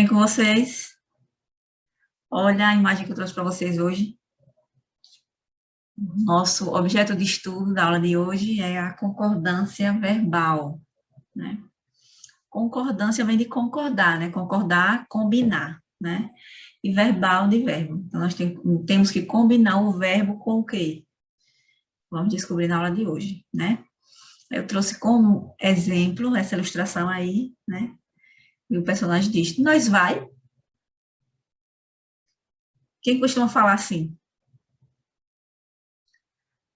com vocês? Olha a imagem que eu trouxe para vocês hoje. Nosso objeto de estudo da aula de hoje é a concordância verbal, né? Concordância vem de concordar, né? Concordar, combinar, né? E verbal de verbo. Então, nós temos que combinar o verbo com o quê? Vamos descobrir na aula de hoje, né? Eu trouxe como exemplo essa ilustração aí, né? E o personagem diz, nós vai. Quem costuma falar assim?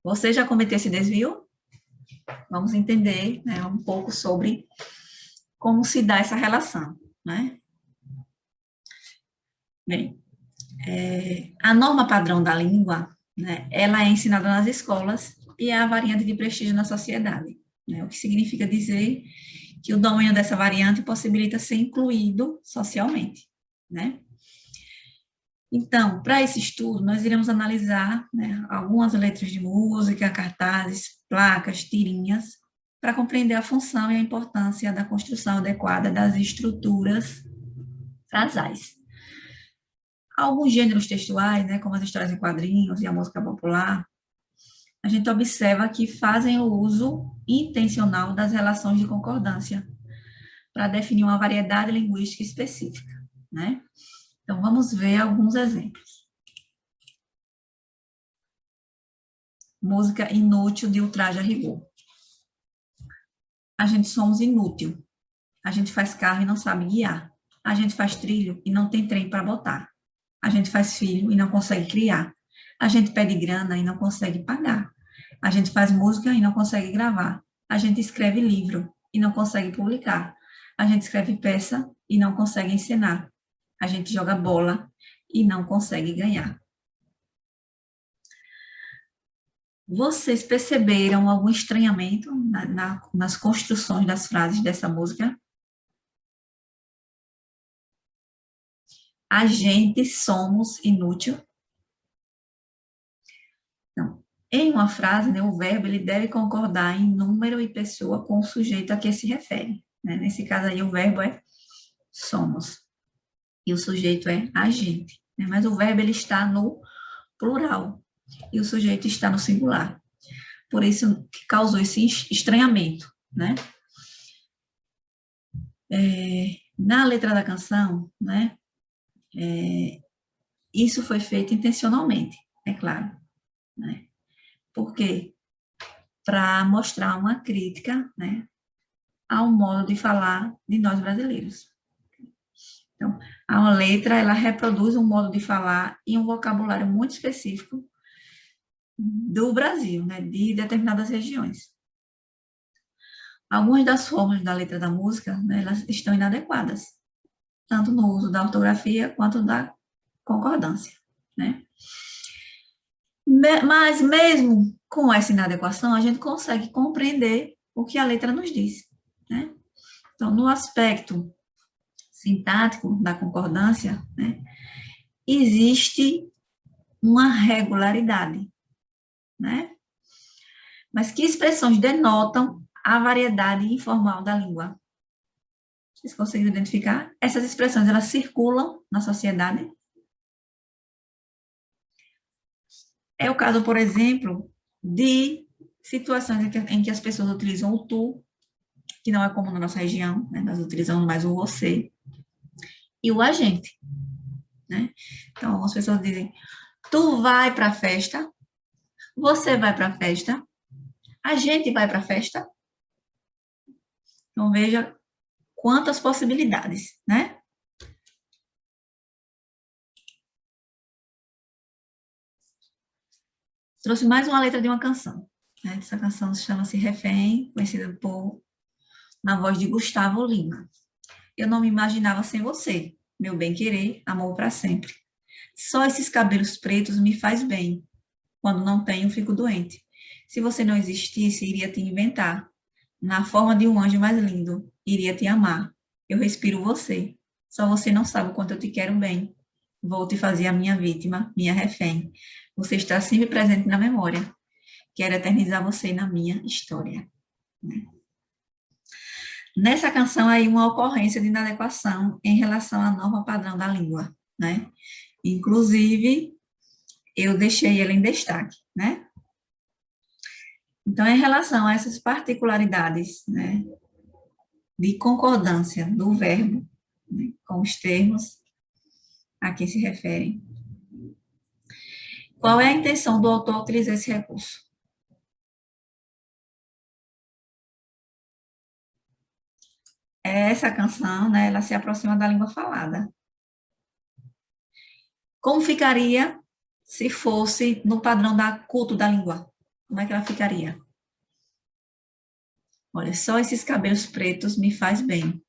Você já cometeu esse desvio? Vamos entender, né, um pouco sobre como se dá essa relação, né? Bem, a norma padrão da língua, né, ela é ensinada nas escolas e é a variante de prestígio na sociedade, né? O que significa dizer que o domínio dessa variante possibilita ser incluído socialmente, né? Então, para esse estudo, nós iremos analisar, né, algumas letras de música, cartazes, placas, tirinhas, para compreender a função e a importância da construção adequada das estruturas frasais. Alguns gêneros textuais, né, como as histórias em quadrinhos e a música popular, a gente observa que fazem o uso intencional das relações de concordância para definir uma variedade linguística específica, né? Então, vamos ver alguns exemplos. Música inútil de ultraje a rigor. A gente somos inútil. A gente faz carro e não sabe guiar. A gente faz trilho e não tem trem para botar. A gente faz filho e não consegue criar. A gente pede grana e não consegue pagar. A gente faz música e não consegue gravar. A gente escreve livro e não consegue publicar. A gente escreve peça e não consegue encenar. A gente joga bola e não consegue ganhar. Vocês perceberam algum estranhamento nas construções das frases dessa música? A gente somos inútil. Não. Em uma frase, né, o verbo ele deve concordar em número e pessoa com o sujeito a que se refere, né? Nesse caso aí, o verbo é somos e o sujeito é a gente, né? Mas o verbo ele está no plural e o sujeito está no singular. Por isso que causou esse estranhamento, né? Na letra da canção, né? Isso foi feito intencionalmente, é claro, né? Por quê? Para mostrar uma crítica, né, ao modo de falar de nós brasileiros. Então, a letra, ela reproduz um modo de falar e um vocabulário muito específico do Brasil, né, de determinadas regiões. Algumas das formas da letra da música, né, elas estão inadequadas, tanto no uso da ortografia quanto da concordância, né? Mas mesmo com essa inadequação, a gente consegue compreender o que a letra nos diz, né? Então, no aspecto sintático da concordância, né, existe uma regularidade, né? Mas que expressões denotam a variedade informal da língua? Vocês conseguem identificar? Essas expressões, elas circulam na sociedade? É o caso, por exemplo, de situações em que as pessoas utilizam o tu, que não é comum na nossa região, né? Nós utilizamos mais o você, e o agente, né? Então, as pessoas dizem, tu vai para a festa, você vai para a festa, a gente vai para a festa. Então, veja quantas possibilidades, né? Trouxe mais uma letra de uma canção, né? Essa canção chama-se Refém, conhecida na voz de Gustavo Lima. Eu não me imaginava sem você, meu bem-querer, amor para sempre. Só esses cabelos pretos me faz bem. Quando não tenho, fico doente. Se você não existisse, iria te inventar. Na forma de um anjo mais lindo, iria te amar. Eu respiro você. Só você não sabe o quanto eu te quero bem. Vou te fazer a minha vítima, minha refém. Você está sempre presente na memória. Quero eternizar você na minha história. Nessa canção aí, uma ocorrência de inadequação em relação à norma padrão da língua, né? Inclusive, eu deixei ela em destaque, né? Então, em relação a essas particularidades, né, de concordância do verbo, né, com os termos a que se referem, qual é a intenção do autor ao utilizar esse recurso? Essa canção, né, ela se aproxima da língua falada. Como ficaria se fosse no padrão da culto da língua? Como é que ela ficaria? Olha, só esses cabelos pretos me faz bem.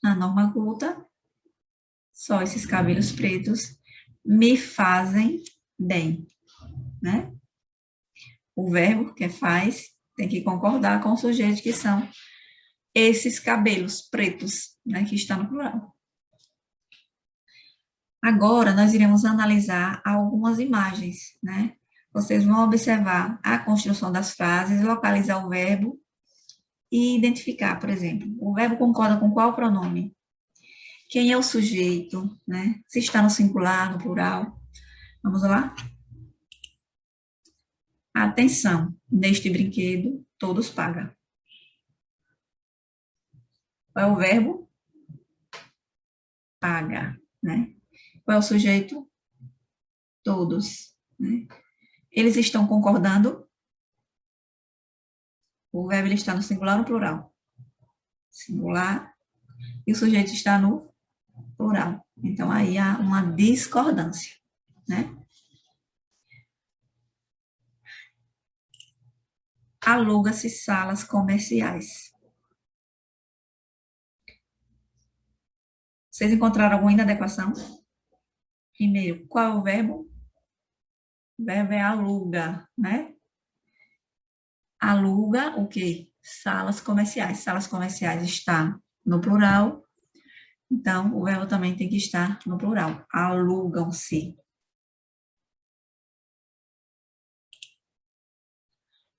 Na norma culta, só esses cabelos pretos me fazem bem, né? O verbo que é faz tem que concordar com o sujeito que são esses cabelos pretos, né, que está no plural. Agora, nós iremos analisar algumas imagens, né? Vocês vão observar a construção das frases, localizar o verbo e identificar, por exemplo, o verbo concorda com qual pronome? Quem é o sujeito, né? Se está no singular, no plural. Vamos lá? Atenção, neste brinquedo, todos pagam. Qual é o verbo? Paga, né? Qual é o sujeito? Todos, né? Eles estão concordando? O verbo ele está no singular ou no plural? Singular. E o sujeito está no plural. Então, aí há uma discordância, né? Aluga-se salas comerciais. Vocês encontraram alguma inadequação? Primeiro, qual é o verbo? O verbo é aluga, né? Aluga o quê? Salas comerciais. Salas comerciais está no plural, então o verbo também tem que estar no plural. Alugam-se.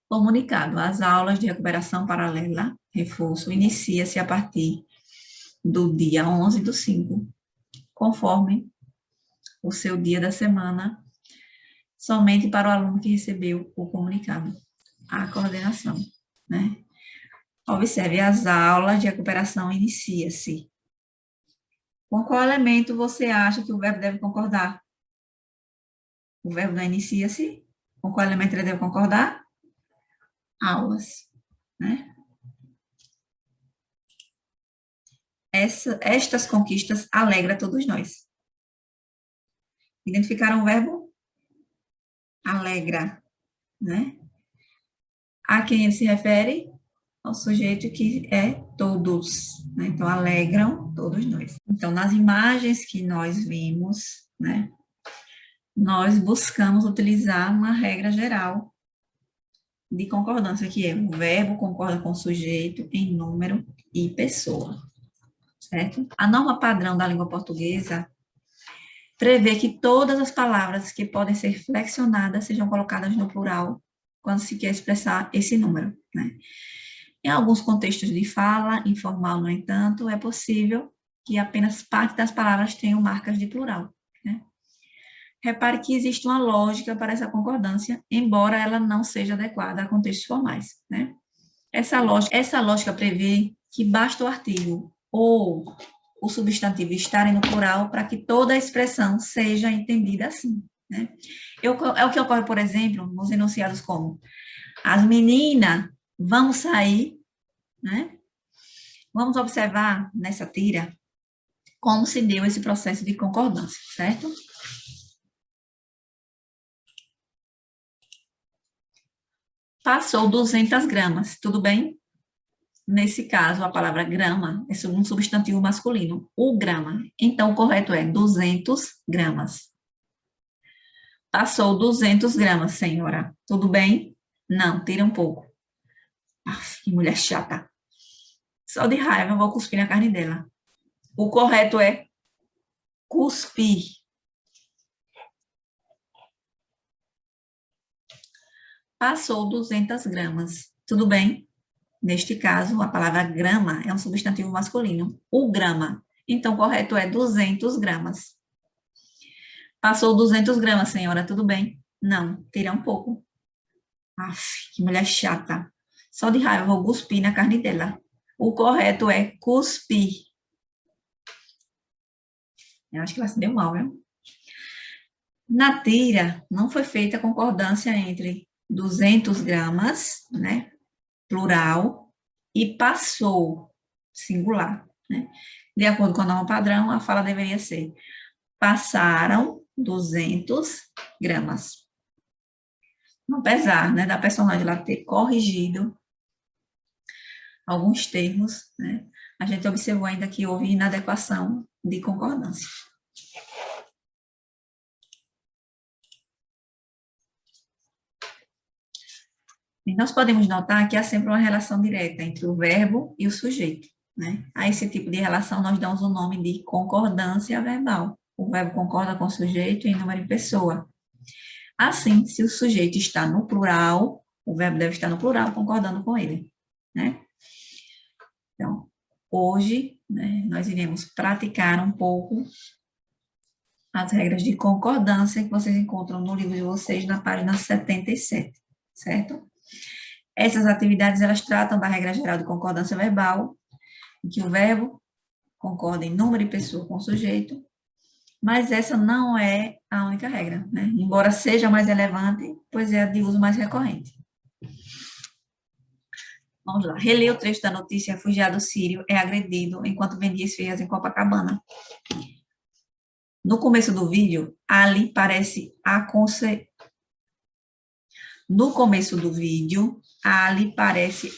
Comunicado. As aulas de recuperação paralela, reforço, inicia-se a partir do dia 11/5, conforme o seu dia da semana, somente para o aluno que recebeu o comunicado. A coordenação, né? Observe, as aulas de recuperação inicia-se. Com qual elemento você acha que o verbo deve concordar? O verbo não inicia-se. Com qual elemento ele deve concordar? Aulas, né? Estas conquistas alegram todos nós. Identificaram o verbo? Alegra, né? A quem ele se refere? Ao sujeito que é todos, né? Então, alegram todos nós. Então, nas imagens que nós vimos, né? Nós buscamos utilizar uma regra geral de concordância, que é o verbo concorda com o sujeito em número e pessoa, certo? A norma padrão da língua portuguesa prevê que todas as palavras que podem ser flexionadas sejam colocadas no plural quando se quer expressar esse número, né? Em alguns contextos de fala informal, no entanto, é possível que apenas parte das palavras tenham marcas de plural, né? Repare que existe uma lógica para essa concordância, embora ela não seja adequada a contextos formais, né? Essa lógica prevê que basta o artigo ou o substantivo estarem no plural para que toda a expressão seja entendida assim, né? É o que ocorre, por exemplo, nos enunciados como as meninas vão sair, né? Vamos observar nessa tira como se deu esse processo de concordância, certo? Passou 200 gramas, tudo bem? Nesse caso, a palavra grama é um substantivo masculino, o grama. Então, o correto é 200 gramas. Passou 200 gramas, senhora. Tudo bem? Não, tira um pouco. Aff, que mulher chata. Só de raiva eu vou cuspir na carne dela. O correto é cuspir. Passou 200 gramas. Tudo bem? Neste caso, a palavra grama é um substantivo masculino. O grama. Então, o correto é 200 gramas. Passou 200 gramas, senhora, tudo bem? Não, tira um pouco. Aff, que mulher chata. Só de raiva, eu vou cuspir na carne dela. O correto é cuspir. Eu acho que ela se deu mal, viu? Na tira, não foi feita concordância entre 200 gramas, né, plural, e passou, singular, né? De acordo com a norma padrão, a fala deveria ser: passaram 200 gramas. Apesar, né, da personagem lá ter corrigido alguns termos, né, a gente observou ainda que houve inadequação de concordância. E nós podemos notar que há sempre uma relação direta entre o verbo e o sujeito, né? A esse tipo de relação nós damos o nome de concordância verbal. O verbo concorda com o sujeito em número e pessoa. Assim, se o sujeito está no plural, o verbo deve estar no plural, concordando com ele, né? Então, hoje, né, nós iremos praticar um pouco as regras de concordância que vocês encontram no livro de vocês, na página 77, certo? Essas atividades, elas tratam da regra geral de concordância verbal, em que o verbo concorda em número e pessoa com o sujeito, mas essa não é a única regra, né? Embora seja mais relevante, pois é a de uso mais recorrente. Vamos lá. Releia o trecho da notícia: refugiado sírio é agredido enquanto vendia esfirras em Copacabana. No começo do vídeo, Ali parece No começo do vídeo, Ali parece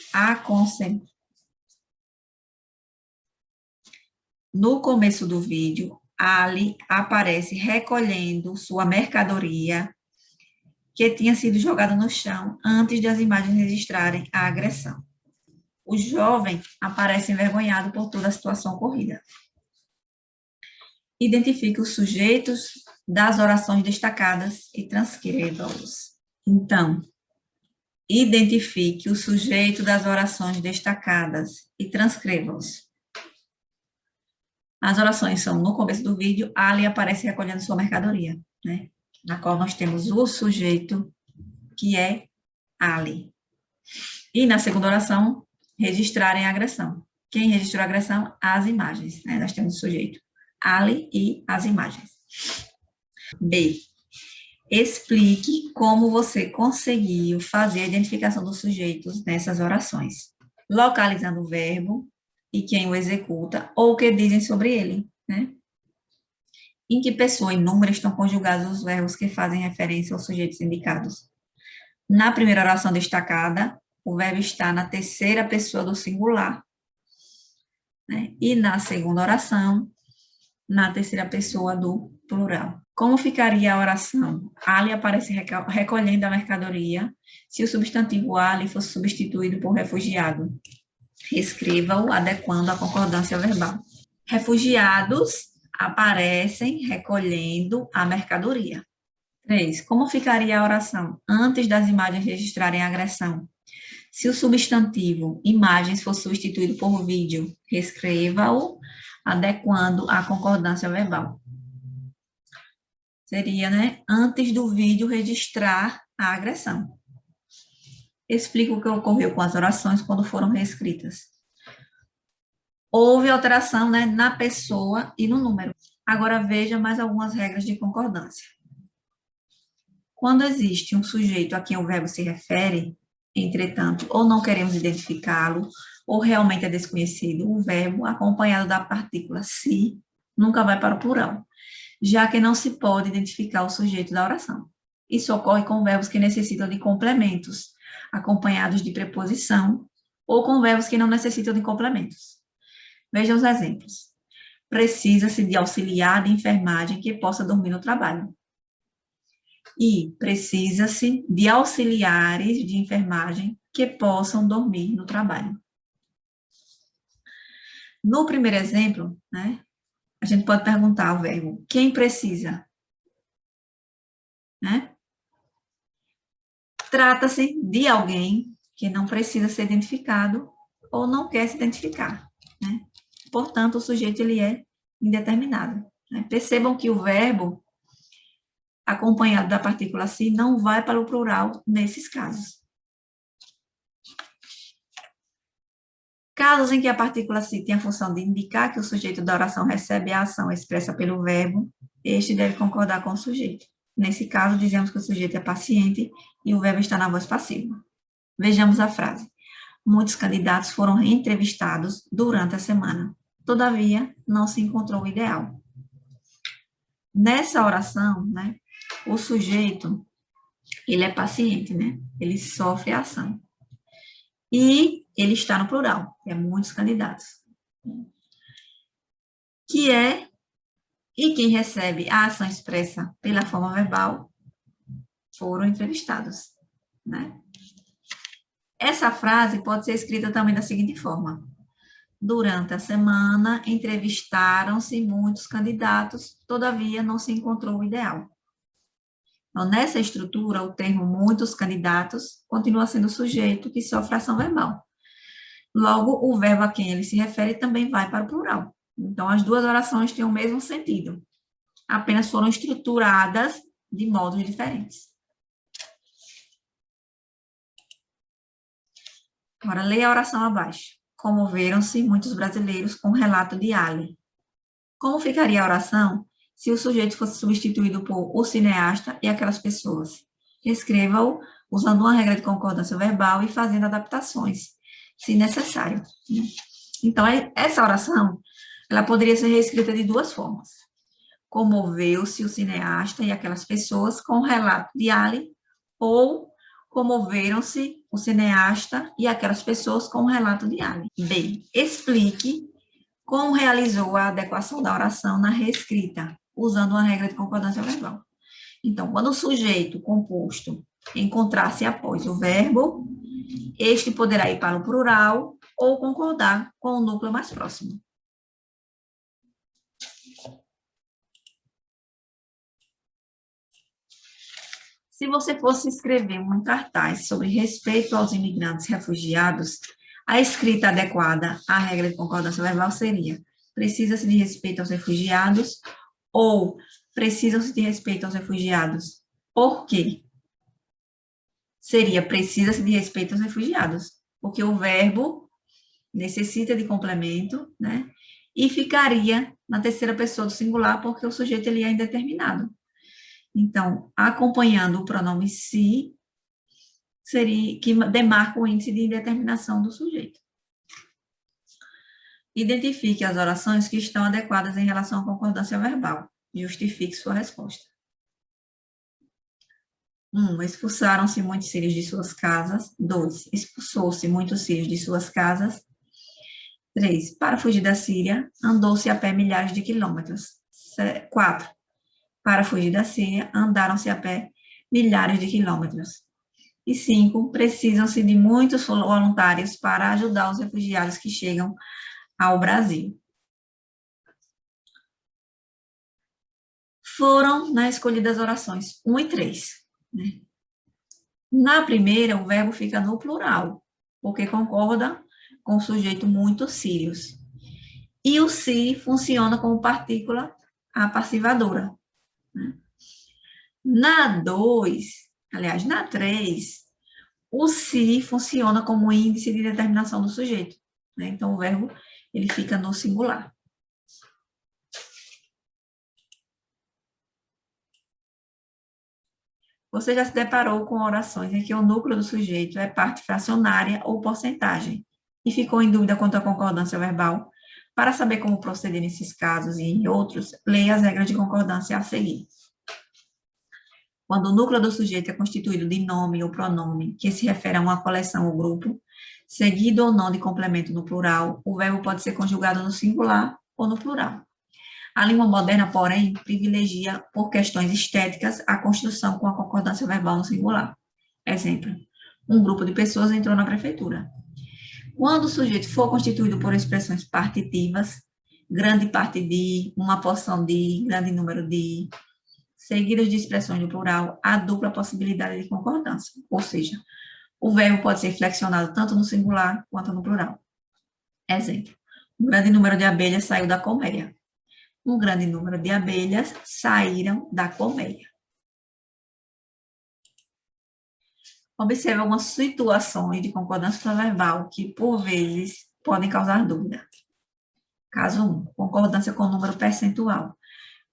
No começo do vídeo, Ali aparece recolhendo sua mercadoria que tinha sido jogada no chão antes das imagens registrarem a agressão. O jovem aparece envergonhado por toda a situação ocorrida. Identifique os sujeitos das orações destacadas e transcreva-os. Então, identifique o sujeito das orações destacadas e transcreva-os. As orações são no começo do vídeo, Ali aparece recolhendo sua mercadoria, né? Na qual nós temos o sujeito, que é Ali. E na segunda oração, registrarem a agressão. Quem registrou a agressão? As imagens, né? Nós temos o sujeito, Ali e as imagens. B. Explique como você conseguiu fazer a identificação dos sujeitos nessas orações, localizando o verbo e quem o executa ou o que dizem sobre ele, né? Em que pessoa e número estão conjugados os verbos que fazem referência aos sujeitos indicados? Na primeira oração destacada, o verbo está na terceira pessoa do singular, né? E na segunda oração, na terceira pessoa do plural. Como ficaria a oração? Ali aparece recolhendo a mercadoria se o substantivo ali fosse substituído por refugiado. Escreva-o adequando a concordância verbal. Refugiados aparecem recolhendo a mercadoria. 3. Como ficaria a oração antes das imagens registrarem a agressão? Se o substantivo imagens for substituído por vídeo, reescreva-o adequando a concordância verbal. Seria, né, antes do vídeo registrar a agressão. Explica o que ocorreu com as orações quando foram reescritas. Houve alteração, né, na pessoa e no número. Agora veja mais algumas regras de concordância. Quando existe um sujeito a quem o verbo se refere, entretanto, ou não queremos identificá-lo, ou realmente é desconhecido, o verbo, acompanhado da partícula se, nunca vai para o plural, já que não se pode identificar o sujeito da oração. Isso ocorre com verbos que necessitam de complementos, acompanhados de preposição, ou com verbos que não necessitam de complementos. Vejam os exemplos. Precisa-se de auxiliar de enfermagem que possa dormir no trabalho. E precisa-se de auxiliares de enfermagem que possam dormir no trabalho. No primeiro exemplo, né, a gente pode perguntar ao verbo, quem precisa? Né? Trata-se de alguém que não precisa ser identificado ou não quer se identificar, né? Portanto, o sujeito ele é indeterminado, né? Percebam que o verbo acompanhado da partícula se não vai para o plural nesses casos. Casos em que a partícula se tem a função de indicar que o sujeito da oração recebe a ação expressa pelo verbo, este deve concordar com o sujeito. Nesse caso, dizemos que o sujeito é paciente e o verbo está na voz passiva. Vejamos a frase. Muitos candidatos foram entrevistados durante a semana. Todavia, não se encontrou o ideal. Nessa oração, né, o sujeito, ele é paciente, né? Ele sofre a ação. E ele está no plural, é muitos candidatos. E quem recebe a ação expressa pela forma verbal foram entrevistados, né? Essa frase pode ser escrita também da seguinte forma. Durante a semana, entrevistaram-se muitos candidatos, todavia não se encontrou o ideal. Então, nessa estrutura, o termo muitos candidatos continua sendo o sujeito que sofre ação verbal. Logo, o verbo a quem ele se refere também vai para o plural. Então, as duas orações têm o mesmo sentido, apenas foram estruturadas de modos diferentes. Agora, leia a oração abaixo. Comoveram-se muitos brasileiros com o relato de Ali. Como ficaria a oração se o sujeito fosse substituído por o cineasta e aquelas pessoas? Escreva-o usando uma regra de concordância verbal e fazendo adaptações, se necessário. Então, essa oração, ela poderia ser reescrita de duas formas. Comoveu-se o cineasta e aquelas pessoas com o relato de Ali, ou comoveram-se o cineasta e aquelas pessoas com o relato de Ali. B. Explique como realizou a adequação da oração na reescrita, usando uma regra de concordância verbal. Então, quando o sujeito composto encontrar-se após o verbo, este poderá ir para o plural ou concordar com o núcleo mais próximo. Se você fosse escrever um cartaz sobre respeito aos imigrantes refugiados, a escrita adequada à regra de concordância verbal seria: precisa-se de respeito aos refugiados ou precisam-se de respeito aos refugiados. Por quê? Seria precisa-se de respeito aos refugiados, porque o verbo necessita de complemento, né? E ficaria na terceira pessoa do singular, porque o sujeito ele é indeterminado. Então, acompanhando o pronome se, seria que demarca o índice de indeterminação do sujeito. Identifique as orações que estão adequadas em relação à concordância verbal. Justifique sua resposta. 1. Expulsaram-se muitos sírios de suas casas. 2. Expulsou-se muitos sírios de suas casas. 3. Para fugir da Síria, andou-se a pé milhares de quilômetros. 4. Para fugir da Síria, andaram-se a pé milhares de quilômetros. E 5. Precisam-se de muitos voluntários para ajudar os refugiados que chegam ao Brasil. Foram, né, escolhidas orações 1 e 3. Né? Na primeira, o verbo fica no plural, porque concorda com o sujeito muitos sírios. E o se funciona como partícula apassivadora. Né? Na 2, aliás, na 3, o se funciona como índice de determinação do sujeito. Né? Então, o verbo ele fica no singular. Você já se deparou com orações em que o núcleo do sujeito é parte fracionária ou porcentagem e ficou em dúvida quanto à concordância verbal? Para saber como proceder nesses casos e em outros, leia as regras de concordância a seguir. Quando o núcleo do sujeito é constituído de nome ou pronome, que se refere a uma coleção ou grupo, seguido ou não de complemento no plural, o verbo pode ser conjugado no singular ou no plural. A língua moderna, porém, privilegia, por questões estéticas, a construção com a concordância verbal no singular. Exemplo, um grupo de pessoas entrou na prefeitura. Quando o sujeito for constituído por expressões partitivas, grande parte de, uma porção de, grande número de, seguidas de expressões no plural, há dupla possibilidade de concordância, ou seja, O verbo pode ser flexionado tanto no singular quanto no plural. Exemplo. Um grande número de abelhas saiu da colmeia. Um grande número de abelhas saíram da colmeia. Observe algumas situações de concordância verbal que, por vezes, podem causar dúvida. Caso 1, concordância com o número percentual.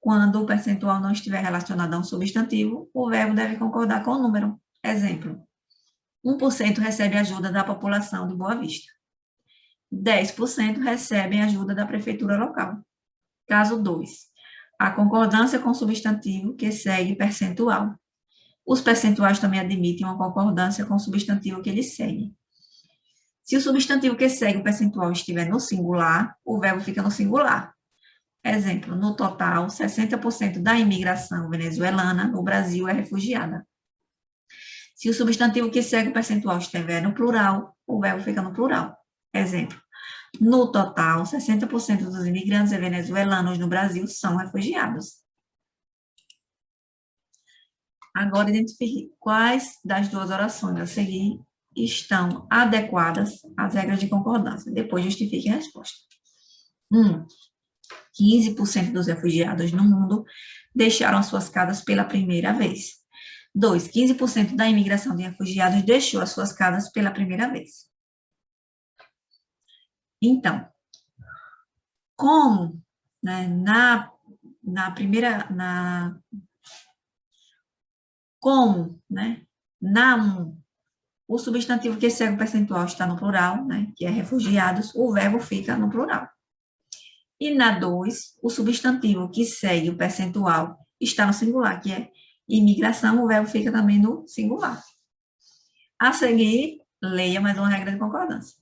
Quando o percentual não estiver relacionado a um substantivo, o verbo deve concordar com o número. Exemplo, 1% recebe ajuda da população de Boa Vista. 10% recebem ajuda da prefeitura local. Caso 2, a concordância com o substantivo que segue percentual. Os percentuais também admitem uma concordância com o substantivo que ele segue. Se o substantivo que segue o percentual estiver no singular, o verbo fica no singular. Exemplo, no total, 60% da imigração venezuelana no Brasil é refugiada. Se o substantivo que segue o percentual estiver no plural, o verbo fica no plural. Exemplo, no total, 60% dos imigrantes venezuelanos no Brasil são refugiados. Agora, identifique quais das duas orações a seguir estão adequadas às regras de concordância. Depois, justifique a resposta. 15% dos refugiados no mundo deixaram suas casas pela primeira vez. 2, 15% da imigração de refugiados deixou as suas casas pela primeira vez. Então, como, né, na 1, o substantivo que segue o percentual está no plural, né, que é refugiados, o verbo fica no plural. E na 2, o substantivo que segue o percentual está no singular, que é imigração, o verbo fica também no singular. A seguir, leia mais uma regra de concordância.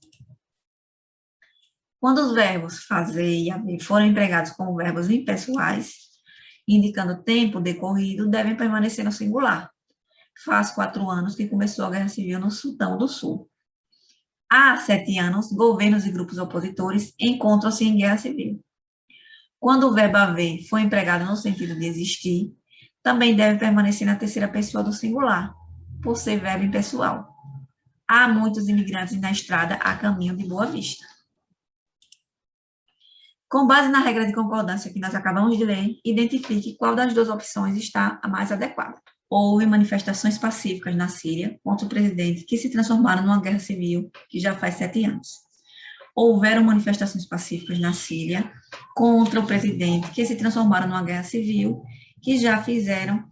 Quando os verbos fazer e haver forem empregados como verbos impessoais, indicando tempo decorrido, devem permanecer no singular. Faz 4 anos que começou a Guerra Civil no Sudão do Sul. Há 7 anos, governos e grupos opositores encontram-se em guerra civil. Quando o verbo haver for empregado no sentido de existir, também deve permanecer na terceira pessoa do singular, por ser verbo impessoal. Há muitos imigrantes na estrada a caminho de Boa Vista. Com base na regra de concordância que nós acabamos de ler, identifique qual das duas opções está a mais adequada. Houve manifestações pacíficas na Síria contra o presidente que se transformaram numa guerra civil que já faz 7 anos. Houveram manifestações pacíficas na Síria contra o presidente que se transformaram numa guerra civil que já fizeram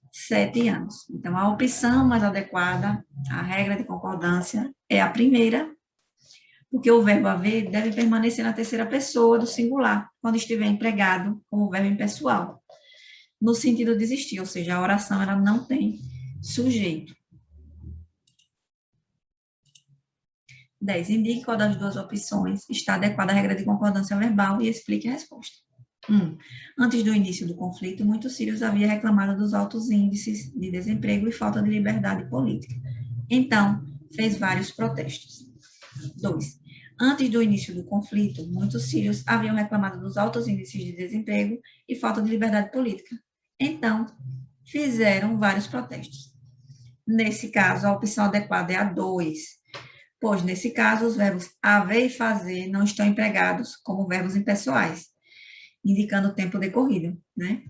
7 anos. Então, a opção mais adequada, a regra de concordância, é a primeira, porque o verbo haver deve permanecer na terceira pessoa do singular, quando estiver empregado como verbo impessoal, no sentido de existir, ou seja, a oração ela não tem sujeito. 10. Indique qual das duas opções está adequada à regra de concordância verbal e explique a resposta. 1. Antes do início do conflito, muitos sírios haviam reclamado dos altos índices de desemprego e falta de liberdade política. Então, fez vários protestos. 2. Antes do início do conflito, muitos sírios haviam reclamado dos altos índices de desemprego e falta de liberdade política. Então, fizeram vários protestos. Nesse caso, a opção adequada é a 2, pois, nesse caso, os verbos haver e fazer não estão empregados como verbos impessoais, indicando o tempo decorrido, né?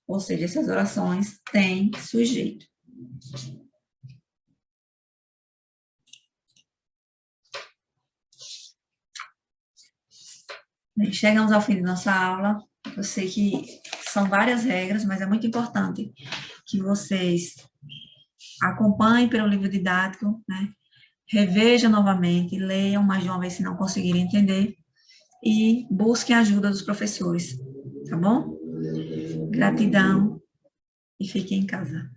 Ou seja, essas orações têm sujeito. Bem, chegamos ao fim de nossa aula. Eu sei que são várias regras, mas é muito importante que vocês acompanhem pelo livro didático, né? Revejam novamente, leiam mais de uma vez se não conseguirem entender e busquem a ajuda dos professores, tá bom? Gratidão e fiquem em casa.